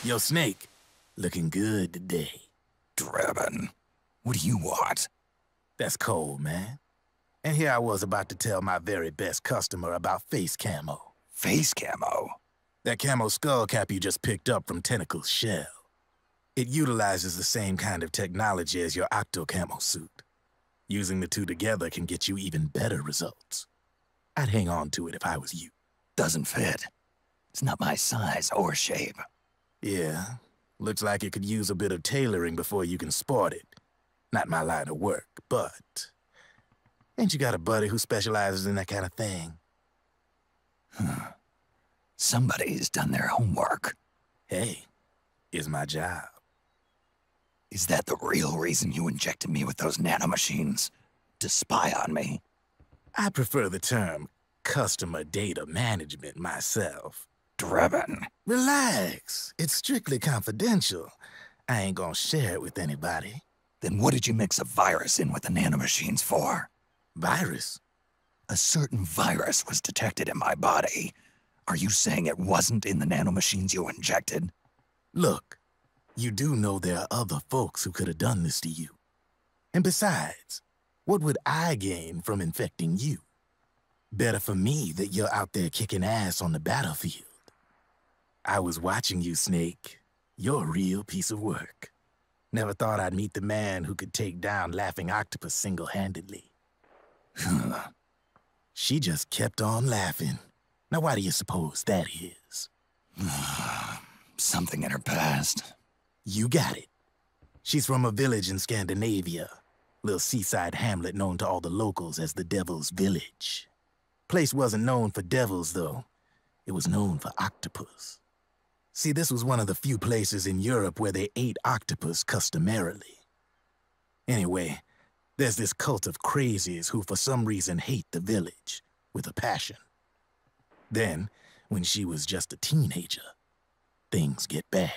Yo, Snake, looking good today. Drebin, what do you want? That's cold, man. And here I was about to tell my very best customer about face camo. Face camo? That camo skull cap you just picked up from Tentacle's shell. It utilizes the same kind of technology as your Octo camo suit. Using the two together can get you even better results. I'd hang on to it if I was you. Doesn't fit. It's not my size or shape. Yeah, looks like it could use a bit of tailoring before you can sport it. Not my line of work, but... ain't you got a buddy who specializes in that kind of thing? Somebody's done their homework. Hey, it's my job. Is that the real reason you injected me with those nanomachines? To spy on me? I prefer the term customer data management myself. Drebin. Relax. It's strictly confidential. I ain't gonna share it with anybody. Then what did you mix a virus in with the nanomachines for? Virus? A certain virus was detected in my body. Are you saying it wasn't in the nanomachines you injected? Look, you do know there are other folks who could have done this to you. And besides, what would I gain from infecting you? Better for me that you're out there kicking ass on the battlefield. I was watching you, Snake. You're a real piece of work. Never thought I'd meet the man who could take down Laughing Octopus single-handedly. She just kept on laughing. Now why do you suppose that is? Something in her past. You got it. She's from a village in Scandinavia. Little seaside hamlet known to all the locals as the Devil's Village. Place wasn't known for devils, though. It was known for octopus. See, this was one of the few places in Europe where they ate octopus customarily. Anyway, there's this cult of crazies who for some reason hate the village with a passion. Then, when she was just a teenager, things get bad.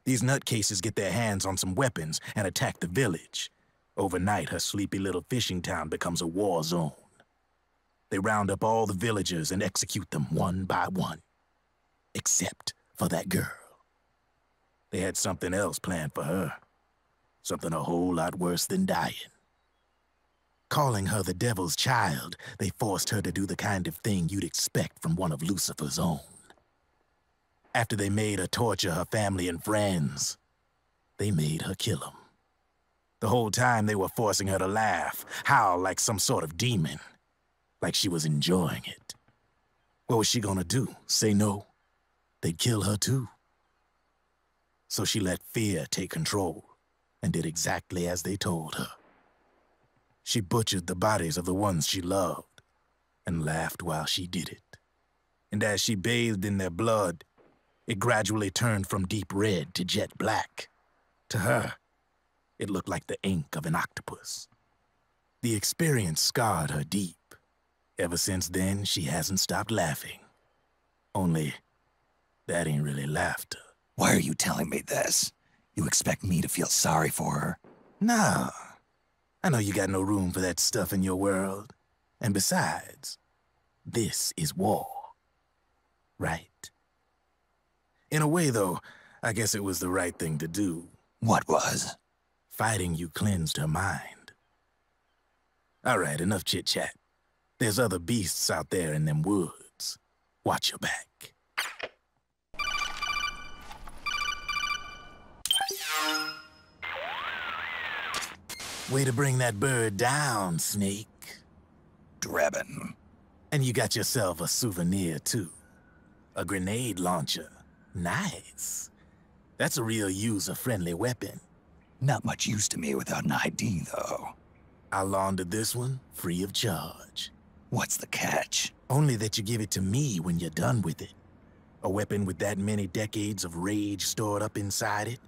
These nutcases get their hands on some weapons and attack the village. Overnight, her sleepy little fishing town becomes a war zone. They round up all the villagers and execute them one by one. Except for that girl. They had something else planned for her. Something a whole lot worse than dying. Calling her the devil's child, they forced her to do the kind of thing you'd expect from one of Lucifer's own. After they made her torture her family and friends, they made her kill them. The whole time they were forcing her to laugh, howl like some sort of demon. Like she was enjoying it. What was she gonna do? Say no? They'd kill her too. So she let fear take control and did exactly as they told her. She butchered the bodies of the ones she loved and laughed while she did it. And as she bathed in their blood, it gradually turned from deep red to jet black. To her, it looked like the ink of an octopus. The experience scarred her deep. Ever since then, she hasn't stopped laughing. Only, that ain't really laughter. Why are you telling me this? You expect me to feel sorry for her? Nah. I know you got no room for that stuff in your world. And besides, this is war. Right? In a way, though, I guess it was the right thing to do. What was? Fighting you cleansed her mind. All right, enough chit-chat. There's other beasts out there in them woods. Watch your back. Way to bring that bird down, Snake. Drebin. And you got yourself a souvenir, too. A grenade launcher. Nice. That's a real user-friendly weapon. Not much use to me without an ID, though. I'll launder this one free of charge. What's the catch? Only that you give it to me when you're done with it. A weapon with that many decades of rage stored up inside it?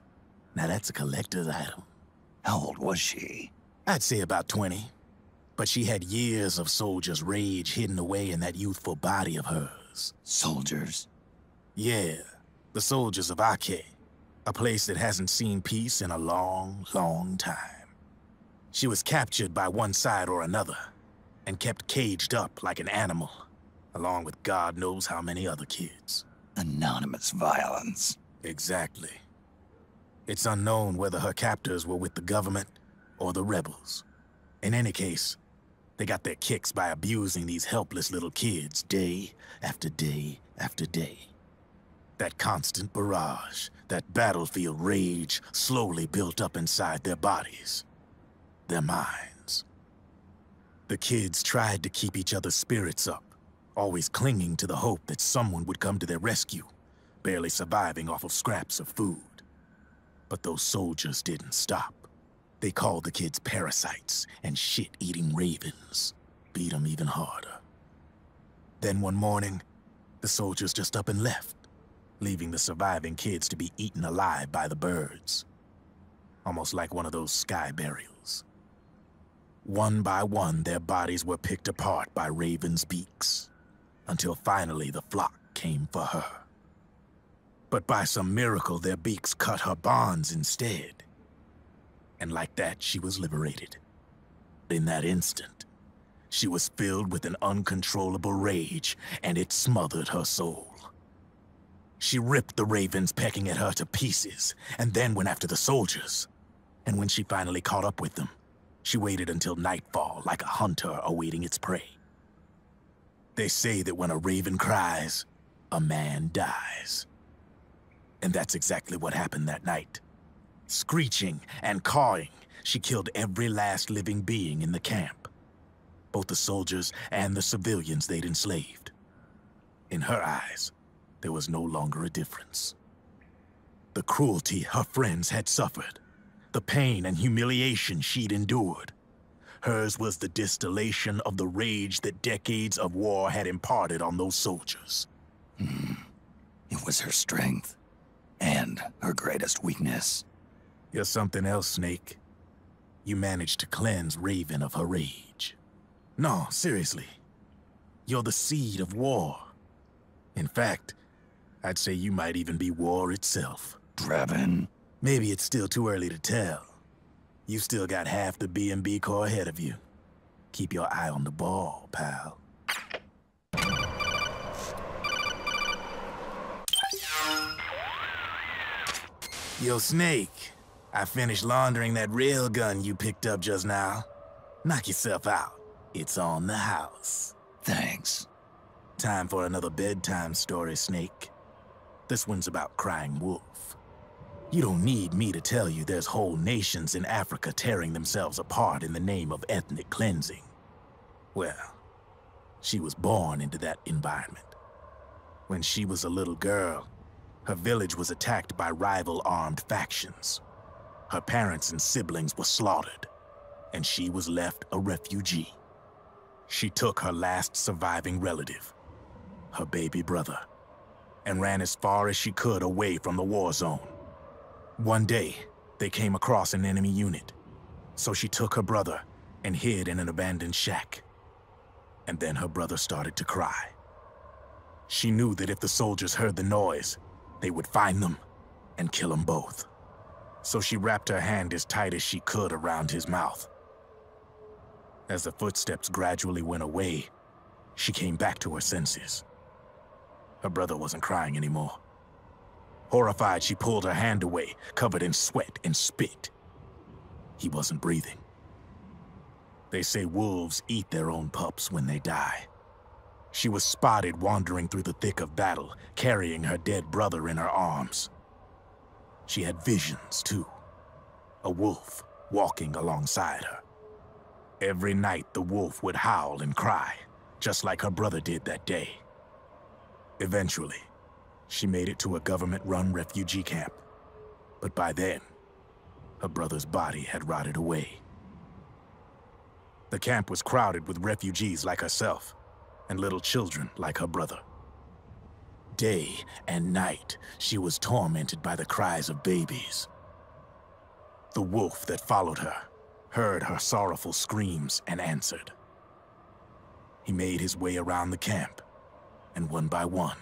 Now that's a collector's item. How old was she? I'd say about 20. But she had years of soldiers' rage hidden away in that youthful body of hers. Soldiers? Yeah, the soldiers of Ake. A place that hasn't seen peace in a long, long time. She was captured by one side or another, and kept caged up like an animal, along with God knows how many other kids. Anonymous violence. Exactly. It's unknown whether her captors were with the government or the rebels. In any case, they got their kicks by abusing these helpless little kids day after day after day. That constant barrage, that battlefield rage slowly built up inside their bodies, their minds. The kids tried to keep each other's spirits up, always clinging to the hope that someone would come to their rescue, barely surviving off of scraps of food. But those soldiers didn't stop. They called the kids parasites and shit-eating ravens, beat them even harder. Then one morning, the soldiers just up and left, leaving the surviving kids to be eaten alive by the birds. Almost like one of those sky burials. One by one, their bodies were picked apart by ravens' beaks, until finally the flock came for her. But by some miracle, their beaks cut her bonds instead. And like that, she was liberated. In that instant, she was filled with an uncontrollable rage, and it smothered her soul. She ripped the ravens pecking at her to pieces, and then went after the soldiers. And when she finally caught up with them, she waited until nightfall like a hunter awaiting its prey. They say that when a raven cries, a man dies. And that's exactly what happened that night. Screeching and cawing, she killed every last living being in the camp. Both the soldiers and the civilians they'd enslaved. In her eyes, there was no longer a difference. The cruelty her friends had suffered, the pain and humiliation she'd endured. Hers was the distillation of the rage that decades of war had imparted on those soldiers. It was her strength, and her greatest weakness. You're something else, Snake. You managed to cleanse Raven of her rage. No, seriously. You're the seed of war. In fact, I'd say you might even be war itself. Drebin? Maybe it's still too early to tell. You still got half the B&B Corp ahead of you. Keep your eye on the ball, pal. Yo, Snake. I finished laundering that railgun you picked up just now. Knock yourself out. It's on the house. Thanks. Time for another bedtime story, Snake. This one's about crying wolf. You don't need me to tell you there's whole nations in Africa tearing themselves apart in the name of ethnic cleansing. Well, she was born into that environment. When she was a little girl, her village was attacked by rival armed factions. Her parents and siblings were slaughtered, and she was left a refugee. She took her last surviving relative, her baby brother, and ran as far as she could away from the war zone. One day, they came across an enemy unit, so she took her brother and hid in an abandoned shack. And then her brother started to cry. She knew that if the soldiers heard the noise, they would find them and kill them both. So she wrapped her hand as tight as she could around his mouth. As the footsteps gradually went away, she came back to her senses. Her brother wasn't crying anymore. Horrified, she pulled her hand away, covered in sweat and spit. He wasn't breathing. They say wolves eat their own pups when they die. She was spotted wandering through the thick of battle, carrying her dead brother in her arms. She had visions, too. A wolf walking alongside her. Every night, the wolf would howl and cry, just like her brother did that day. Eventually, she made it to a government-run refugee camp. But by then, her brother's body had rotted away. The camp was crowded with refugees like herself, and little children like her brother. Day and night, she was tormented by the cries of babies. The wolf that followed her heard her sorrowful screams and answered. He made his way around the camp, and one by one,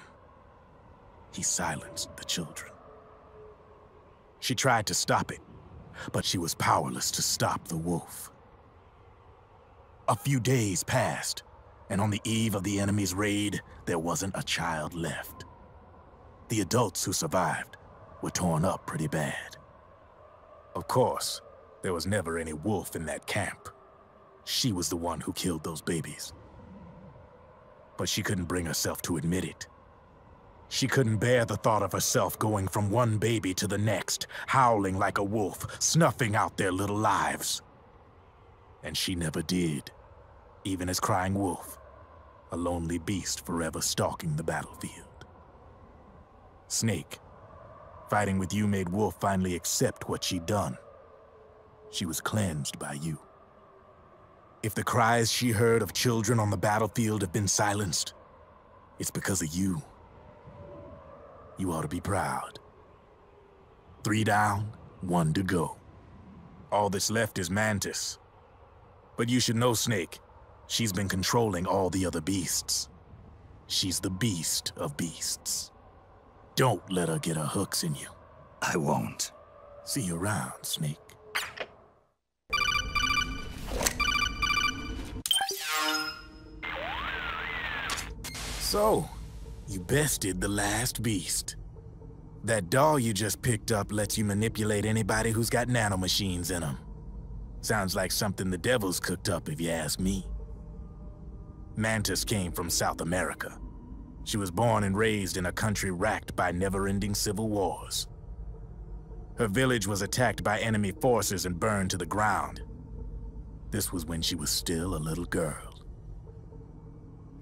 he silenced the children. She tried to stop it, but she was powerless to stop the wolf. A few days passed, and on the eve of the enemy's raid, there wasn't a child left. The adults who survived were torn up pretty bad. Of course, there was never any wolf in that camp. She was the one who killed those babies. But she couldn't bring herself to admit it. She couldn't bear the thought of herself going from one baby to the next, howling like a wolf, snuffing out their little lives. And she never did, even as crying wolf, a lonely beast forever stalking the battlefield. Snake, fighting with you made Wolf finally accept what she'd done. She was cleansed by you. If the cries she heard of children on the battlefield have been silenced, it's because of you. You ought to be proud. 3 down, 1 to go. All that's left is Mantis. But you should know, Snake, she's been controlling all the other beasts. She's the beast of beasts. Don't let her get her hooks in you. I won't. See you around, Snake. So, you bested the last beast. That doll you just picked up lets you manipulate anybody who's got nanomachines in them. Sounds like something the devil's cooked up, if you ask me. Mantis came from South America. She was born and raised in a country racked by never-ending civil wars. Her village was attacked by enemy forces and burned to the ground. This was when she was still a little girl.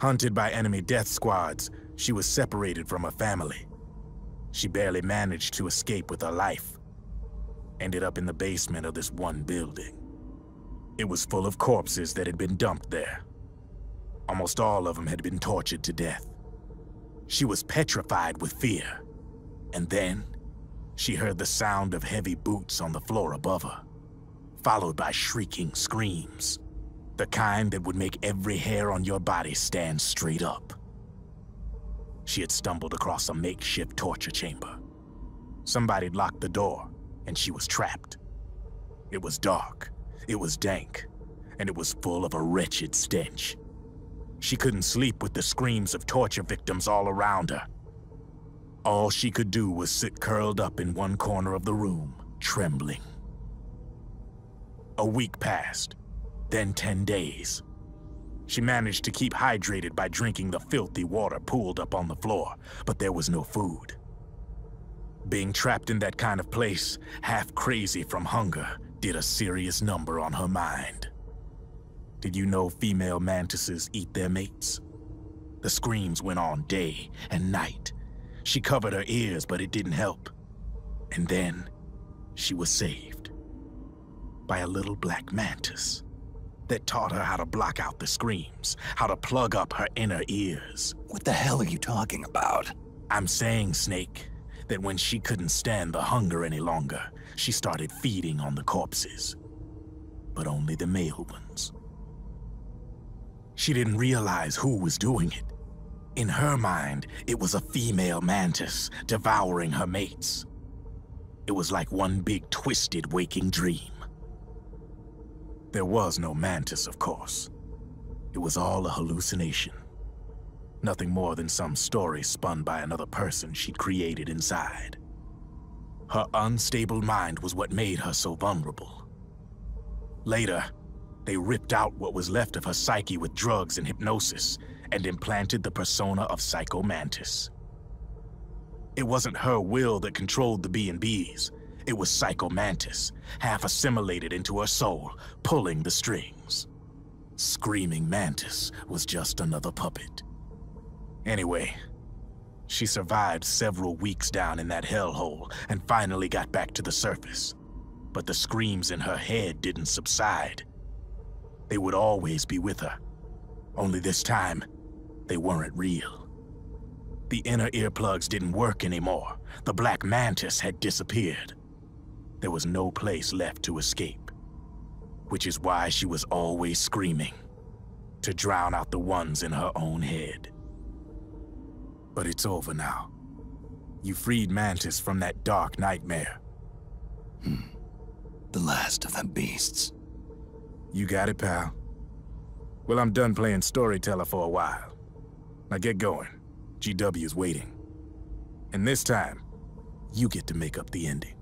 Hunted by enemy death squads, she was separated from her family. She barely managed to escape with her life. Ended up in the basement of this one building. It was full of corpses that had been dumped there. Almost all of them had been tortured to death. She was petrified with fear. And then, she heard the sound of heavy boots on the floor above her, followed by shrieking screams. The kind that would make every hair on your body stand straight up. She had stumbled across a makeshift torture chamber. Somebody'd locked the door, and she was trapped. It was dark, it was dank, and it was full of a wretched stench. She couldn't sleep with the screams of torture victims all around her. All she could do was sit curled up in one corner of the room, trembling. A week passed. Then 10 days. She managed to keep hydrated by drinking the filthy water pooled up on the floor, but there was no food. Being trapped in that kind of place, half crazy from hunger, did a serious number on her mind. Did you know female mantises eat their mates? The screams went on day and night. She covered her ears, but it didn't help. And then, she was saved. By a little black mantis that taught her how to block out the screams, how to plug up her inner ears. What the hell are you talking about? I'm saying, Snake, that when she couldn't stand the hunger any longer, she started feeding on the corpses. But only the male ones. She didn't realize who was doing it. In her mind, it was a female mantis devouring her mates. It was like one big twisted waking dream. There was no mantis, of course. It was all a hallucination. Nothing more than some story spun by another person she'd created inside. Her unstable mind was what made her so vulnerable. Later, they ripped out what was left of her psyche with drugs and hypnosis and implanted the persona of Psycho Mantis. It wasn't her will that controlled the B&Bs. It was Psycho Mantis, half assimilated into her soul, pulling the strings. Screaming Mantis was just another puppet. Anyway, she survived several weeks down in that hellhole and finally got back to the surface. But the screams in her head didn't subside. They would always be with her. Only this time, they weren't real. The inner earplugs didn't work anymore. The black mantis had disappeared. There was no place left to escape, which is why she was always screaming, to drown out the ones in her own head. But it's over now. You freed Mantis from that dark nightmare. The last of them beasts. You got it, pal. Well, I'm done playing storyteller for a while. Now get going. GW's waiting. And this time, You get to make up the ending.